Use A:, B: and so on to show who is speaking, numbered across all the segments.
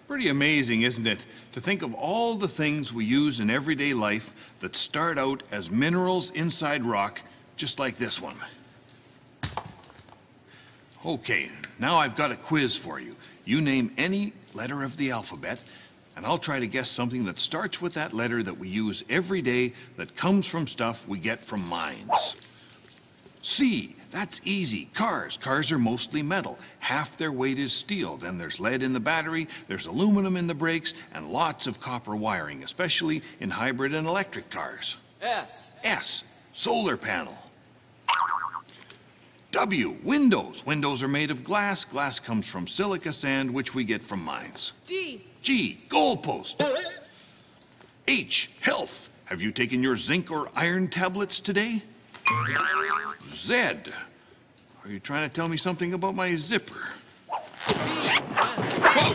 A: Pretty amazing, isn't it? To think of all the things we use in everyday life that start out as minerals inside rock, just like this one. Okay, now I've got a quiz for you. You name any letter of the alphabet, and I'll try to guess something that starts with that letter that we use every day that comes from stuff we get from mines. C, that's easy. Cars. Cars are mostly metal. Half their weight is steel. Then there's lead in the battery, there's aluminum in the brakes, and lots of copper wiring, especially in hybrid and electric cars.
B: S.
A: S, solar panel. W, windows. Windows are made of glass. Glass comes from silica sand, which we get from mines.
B: G.
A: G, goalpost. H, health. Have you taken your zinc or iron tablets today? Z, are you trying to tell me something about my zipper? Whoa!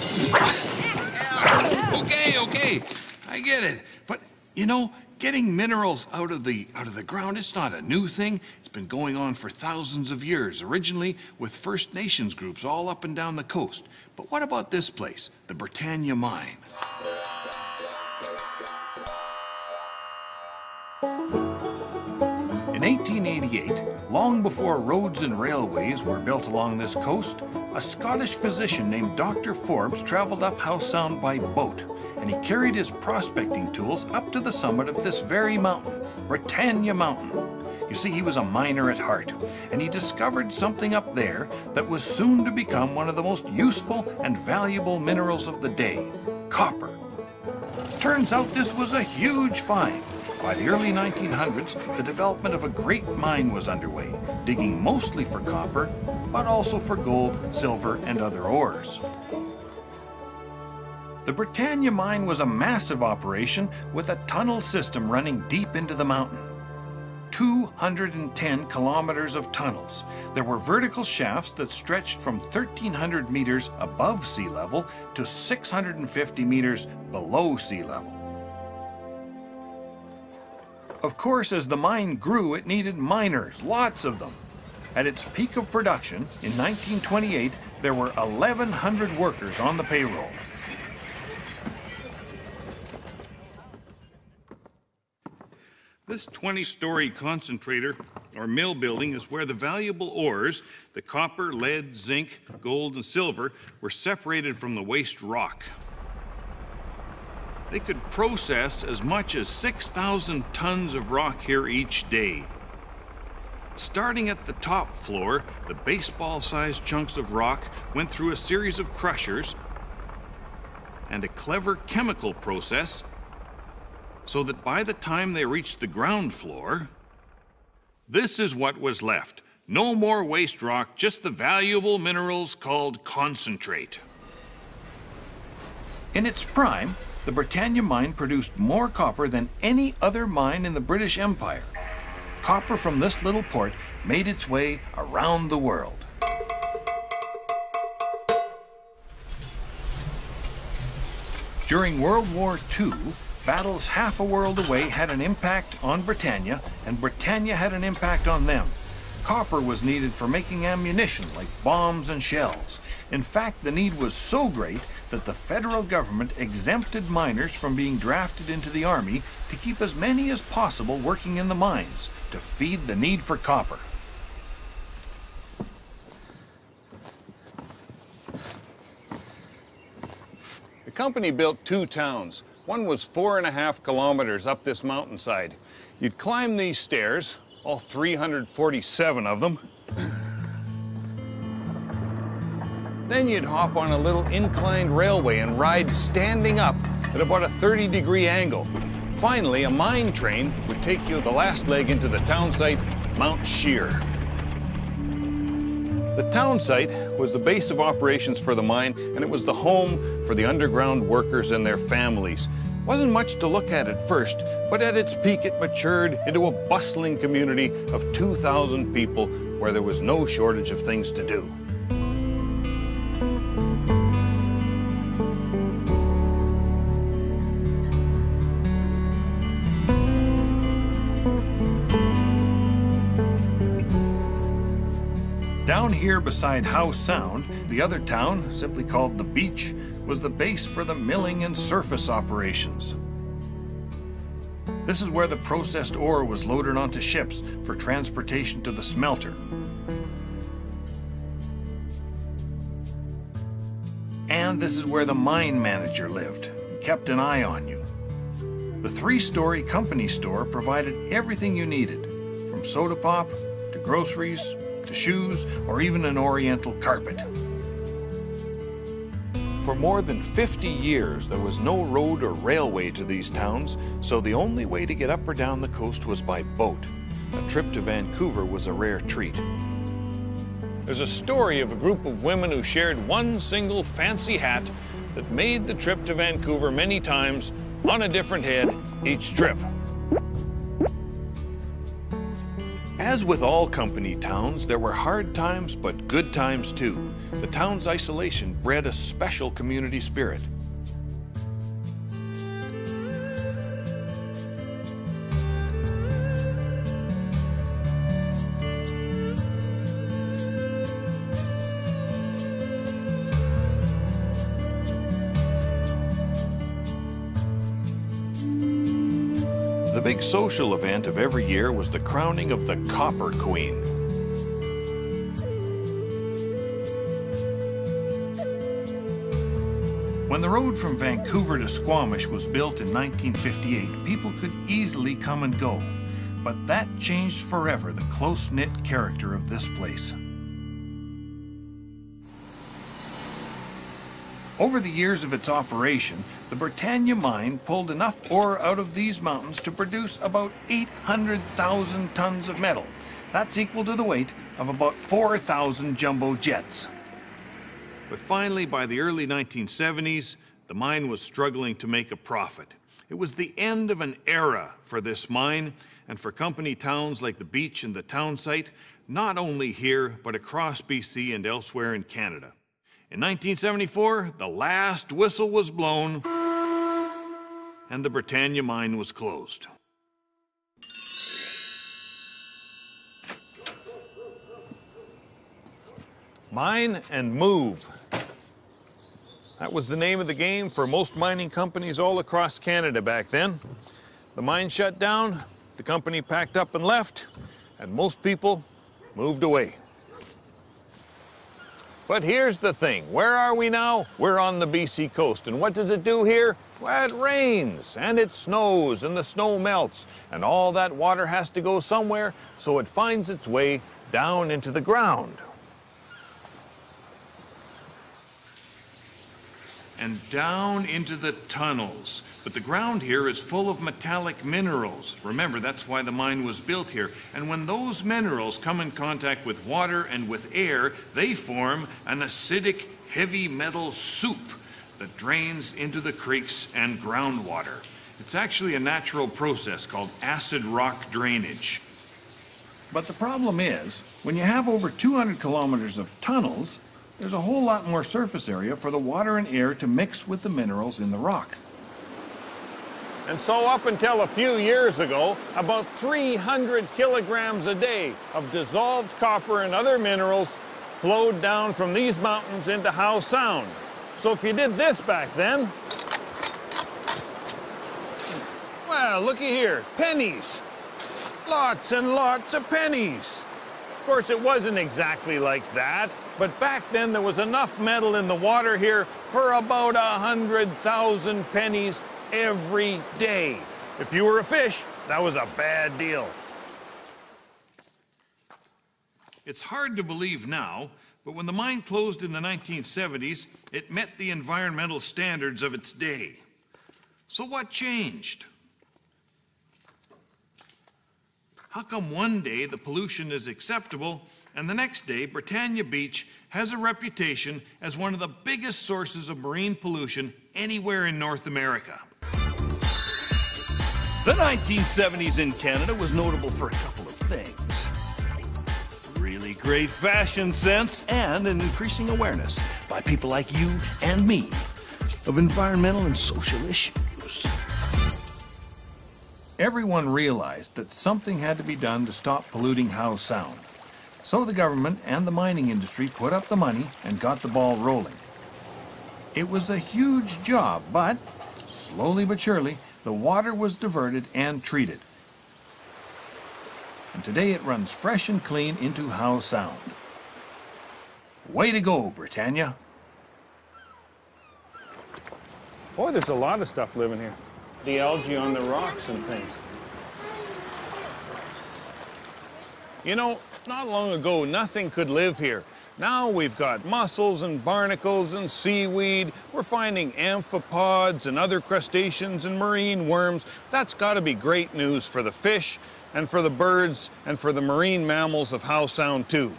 A: Okay, I get it. But, you know, getting minerals out of the ground, it's not a new thing. It's been going on for thousands of years, originally with First Nations groups all up and down the coast. But what about this place, the Britannia mine? In 1888, long before roads and railways were built along this coast, a Scottish physician named Dr. Forbes traveled up Howe Sound by boat, and he carried his prospecting tools up to the summit of this very mountain, Britannia Mountain. You see, he was a miner at heart, and he discovered something up there that was soon to become one of the most useful and valuable minerals of the day, copper. Turns out this was a huge find. By the early 1900s, the development of a great mine was underway, digging mostly for copper, but also for gold, silver, and other ores. The Britannia mine was a massive operation with a tunnel system running deep into the mountain. 210 kilometers of tunnels. There were vertical shafts that stretched from 1,300 meters above sea level to 650 meters below sea level. Of course, as the mine grew, it needed miners, lots of them. At its peak of production, in 1928, there were 1,100 workers on the payroll. This 20-story concentrator, or mill building, is where the valuable ores, the copper, lead, zinc, gold, and silver, were separated from the waste rock. They could process as much as 6,000 tons of rock here each day. Starting at the top floor, the baseball-sized chunks of rock went through a series of crushers and a clever chemical process so that by the time they reached the ground floor, this is what was left. No more waste rock, just the valuable minerals called concentrate. In its prime, the Britannia mine produced more copper than any other mine in the British Empire. Copper from this little port made its way around the world. During World War II, battles half a world away had an impact on Britannia, and Britannia had an impact on them. Copper was needed for making ammunition like bombs and shells. In fact, the need was so great that the federal government exempted miners from being drafted into the army to keep as many as possible working in the mines to feed the need for copper.
C: The company built 2 towns. One was 4.5 kilometers up this mountainside. You'd climb these stairs, all 347 of them. Then you'd hop on a little inclined railway and ride standing up at about a 30-degree angle. Finally, a mine train would take you the last leg into the town site, Mount Shear. The town site was the base of operations for the mine, and it was the home for the underground workers and their families. Wasn't much to look at first, but at its peak it matured into a bustling community of 2,000 people where there was no shortage of things to do.
A: Down here beside Howe Sound, the other town, simply called the Beach, was the base for the milling and surface operations. This is where the processed ore was loaded onto ships for transportation to the smelter. And this is where the mine manager lived and kept an eye on you. The three-story company store provided everything you needed, from soda pop to groceries to shoes or even an oriental carpet.
C: For more than 50 years, there was no road or railway to these towns, so the only way to get up or down the coast was by boat. A trip to Vancouver was a rare treat. There's a story of a group of women who shared one single fancy hat that made the trip to Vancouver many times on a different head each trip. As with all company towns, there were hard times but good times too. The town's isolation bred a special community spirit. The big social event of every year was the crowning of the Copper Queen.
A: When the road from Vancouver to Squamish was built in 1958, people could easily come and go. But that changed forever the close-knit character of this place. Over the years of its operation, the Britannia mine pulled enough ore out of these mountains to produce about 800,000 tons of metal. That's equal to the weight of about 4,000 jumbo jets. But finally, by the early 1970s, the mine was struggling to make a profit. It was the end of an era for this mine and for company towns like the beach and the town site, not only here, but across BC and elsewhere in Canada. In 1974, the last whistle was blown and the Britannia mine was closed. Mine and move. That was the name of the game for most mining companies all across Canada back then. The mine shut down, the company packed up and left, and most people moved away. But here's the thing, where are we now? We're on the BC coast, and what does it do here? Well, it rains, and it snows, and the snow melts, and all that water has to go somewhere, so it finds its way down into the ground. And down into the tunnels. But the ground here is full of metallic minerals. Remember, that's why the mine was built here. And when those minerals come in contact with water and with air, they form an acidic, heavy metal soup that drains into the creeks and groundwater. It's actually a natural process called acid rock drainage. But the problem is, when you have over 200 kilometers of tunnels, there's a whole lot more surface area for the water and air to mix with the minerals in the rock. And so up until a few years ago, about 300 kilograms a day of dissolved copper and other minerals flowed down from these mountains into Howe Sound. So if you did this back then, well, looky here, pennies. Lots and lots of pennies. Of course, it wasn't exactly like that, but back then there was enough metal in the water here for about 100,000 pennies every day. If you were a fish, that was a bad deal. It's hard to believe now, but when the mine closed in the 1970s, it met the environmental standards of its day. So what changed? How come one day the pollution is acceptable and the next day Britannia Beach has a reputation as one of the biggest sources of marine pollution anywhere in North America? The 1970s in Canada was notable for a couple of things. Really great fashion sense and an increasing awareness by people like you and me of environmental and social issues. Everyone realized that something had to be done to stop polluting Howe Sound. So the government and the mining industry put up the money and got the ball rolling. It was a huge job, but slowly but surely, the water was diverted and treated. And today it runs fresh and clean into Howe Sound. Way to go, Britannia.
C: Boy, there's a lot of stuff living here. The algae on the rocks and things. You know, not long ago, nothing could live here. Now we've got mussels and barnacles and seaweed. We're finding amphipods and other crustaceans and marine worms. That's got to be great news for the fish and for the birds and for the marine mammals of Howe Sound, too.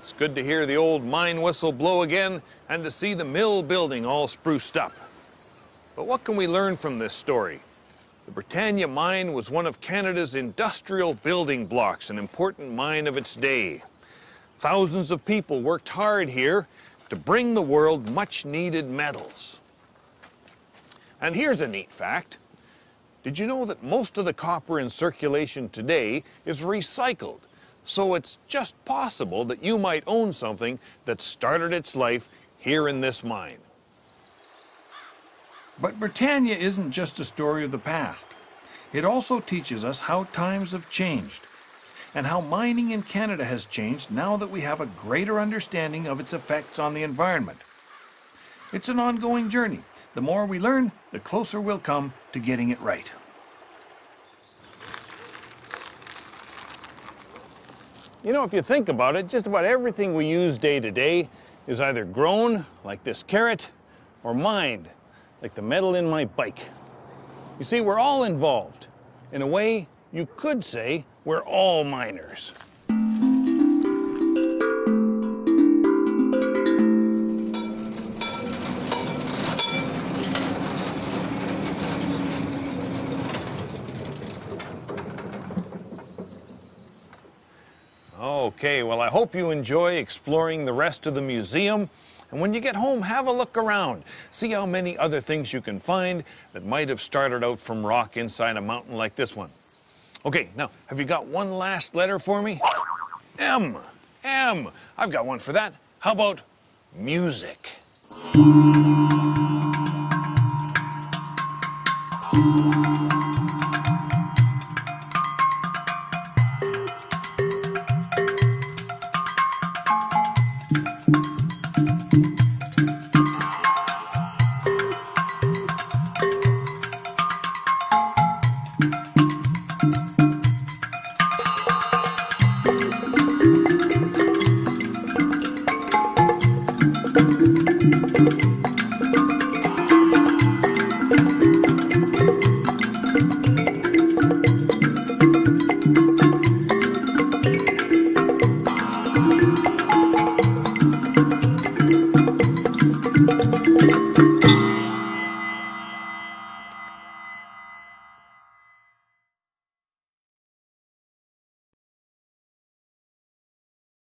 C: It's good to hear the old mine whistle blow again and to see the mill building all spruced up. But what can we learn from this story? The Britannia mine was one of Canada's industrial building blocks, an important mine of its day. Thousands of people worked hard here to bring the world much-needed metals. And here's a neat fact. Did you know that most of the copper in circulation today is recycled? So it's just possible that you might own something that started its life here in this mine.
A: But Britannia isn't just a story of the past. It also teaches us how times have changed and how mining in Canada has changed now that we have a greater understanding of its effects on the environment. It's an ongoing journey. The more we learn, the closer we'll come to getting it right.
C: You know, if you think about it, just about everything we use day to day is either grown, like this carrot, or mined, like the metal in my bike. You see, we're all involved. In a way, you could say we're all miners. Okay, well, I hope you enjoy exploring the rest of the museum. And when you get home, have a look around. See how many other things you can find that might have started out from rock inside a mountain like this one. Okay, now, have you got one last letter for me? M. M. I've got one for that. How about music?